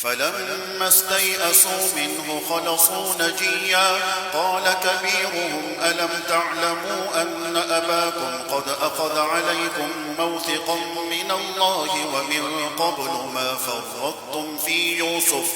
فلما استيئسوا منه خلصوا نجيا قال كبيرهم ألم تعلموا أن أباكم قد أخذ عليكم موثقا من الله ومن قبل ما فرطتم في يوسف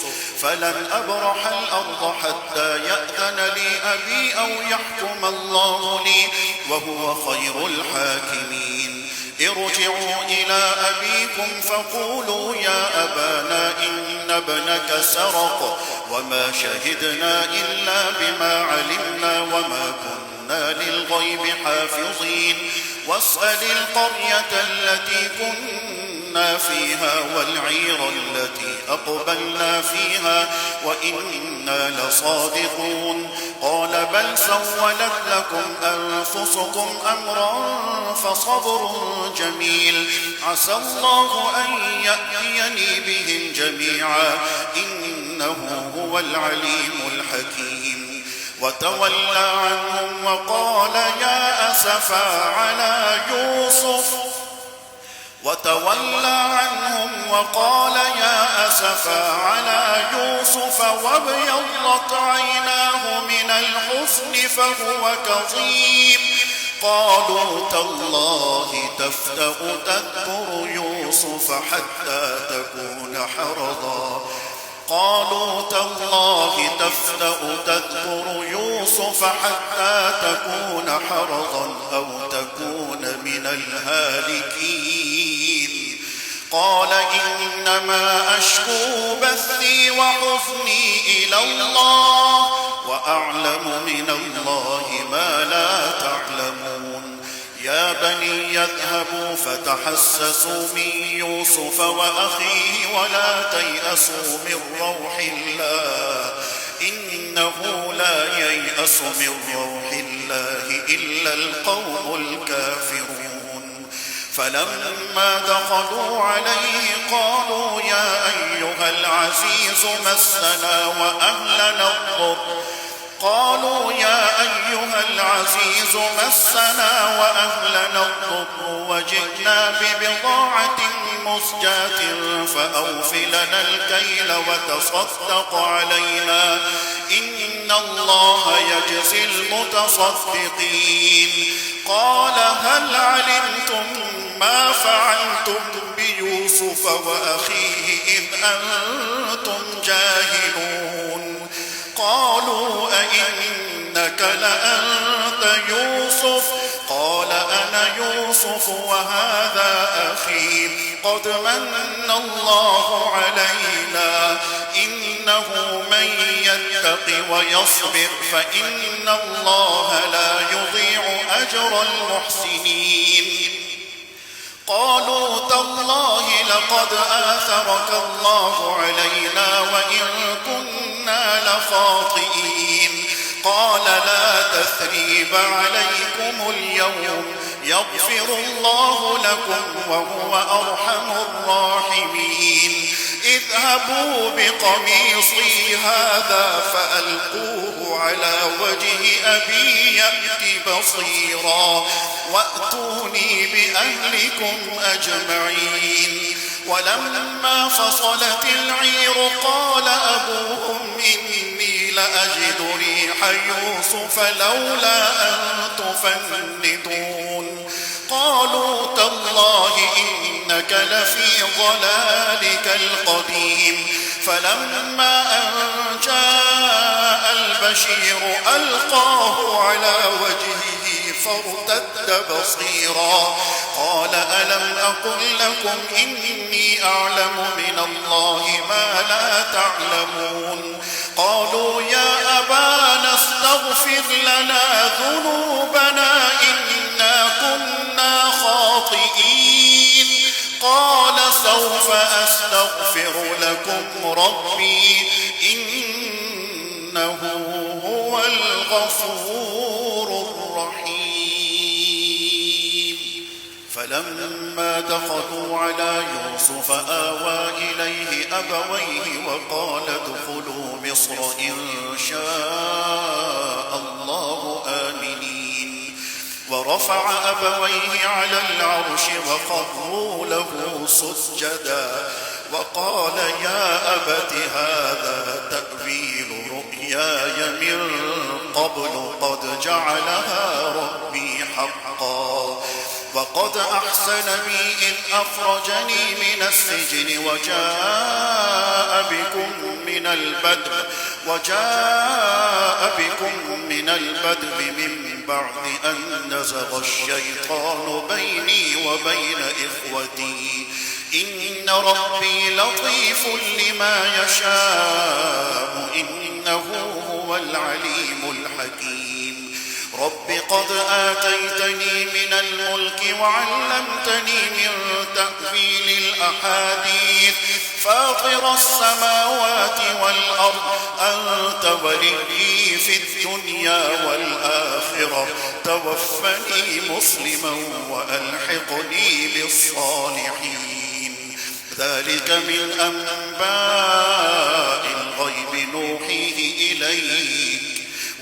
فلن أبرح الأرض حتى يأذن لي أبي أو يحكم الله لي وهو خير الحاكمين ارجعوا إلى أبيكم فقولوا يا أبانا إن ابنك سرق وما شهدنا إلا بما علمنا وما كنا للغيب حافظين واسأل القرية التي كنا فيها والعير التي أقبلنا فيها وإنا لصادقون قال بل سولت لكم أنفسكم أمرا فصبر جميل عسى الله أن يأتيني بهم جميعا إنه هو العليم الحكيم وتولى عنهم وقال يا أسفا على يوسف وابيضت عيناه من الحزن فهو كظيم قالوا تالله تفتأ تذكر يوسف حتى تكون حرضا أو تكون من الهالكين قال إنما أشكو بثي وحزني إلى الله وأعلم من الله ما لا تعلمون يا بني يذهبوا فتحسسوا من يوسف وأخيه ولا تيأسوا من روح الله إنه لا ييأس من روح الله إلا القوم الكافرون فلما دخلوا عليه قالوا يا أيها العزيز مسنا وأهلنا الضر وجئنا ببضاعة مزجاة فأوف لنا الكيل وتصدق علينا إن الله يجزي المتصدقين قال هل علمتم ما فعلتم بيوسف وأخيه إذ أنتم جاهلون قالوا أئنك لأنت يوسف قال أنا يوسف وهذا أخي قد من الله علينا إنه من يتق ويصبر فإن الله لا يضيع أجر المحسنين قالوا تالله لقد آثرك الله علينا وإن كنا لخاطئين قال لا تثريب عليكم اليوم يغفر الله لكم وهو أرحم الراحمين اذهبوا بقميصي هذا فألقوه على وجه أبي يأت بصيرا وأتوني بأهلكم أجمعين ولما فصلت العير قال أبوهم إني لأجد ريح يوسف لولا أن تفندون قالوا تالله إنك لفي ضلالك القديم فلما أن جاء البشير ألقاه على وجهه فارتد بصيرا قال ألم أقل لكم إني أعلم من الله ما لا تعلمون قالوا يا أبانا استغفر لنا ذنوبنا إنا كنا خاطئين قال سوف أستغفر لكم ربي إنه هو الغفور الرحيم فلما دخلوا على يوسف آوى إليه أبويه وقال ادخلوا مصر إن شاء الله آمنين ورفع أبويه على العرش وخروا له سجدا وقال يا أبت هذا تأويل رؤياي من قبل قد جعلها ربي حقا وقد أحسن بي إذ أخرجني من السجن وجاء بكم من البدو من بعد أن نزغ الشيطان بيني وبين إخوتي إن ربي لطيف لما يشاء إنه هو العليم الحكيم رب قد آتيتني من الملك وعلمتني من تأويل الأحاديث فاطر السماوات والأرض أنت وليي في الدنيا والآخرة توفني مسلما وألحقني بالصالحين ذلك من أنباء الغيب نوحيه إليك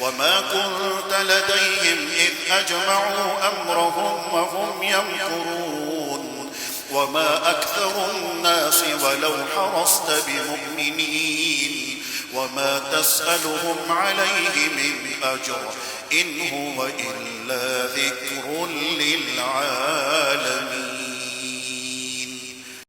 وما كنت لديهم إذ أجمعوا أمرهم وهم يمكرون وما أكثر الناس ولو حرصت بمؤمنين وما تسألهم عليه من أجر إن هو إلا ذكر للعالمين.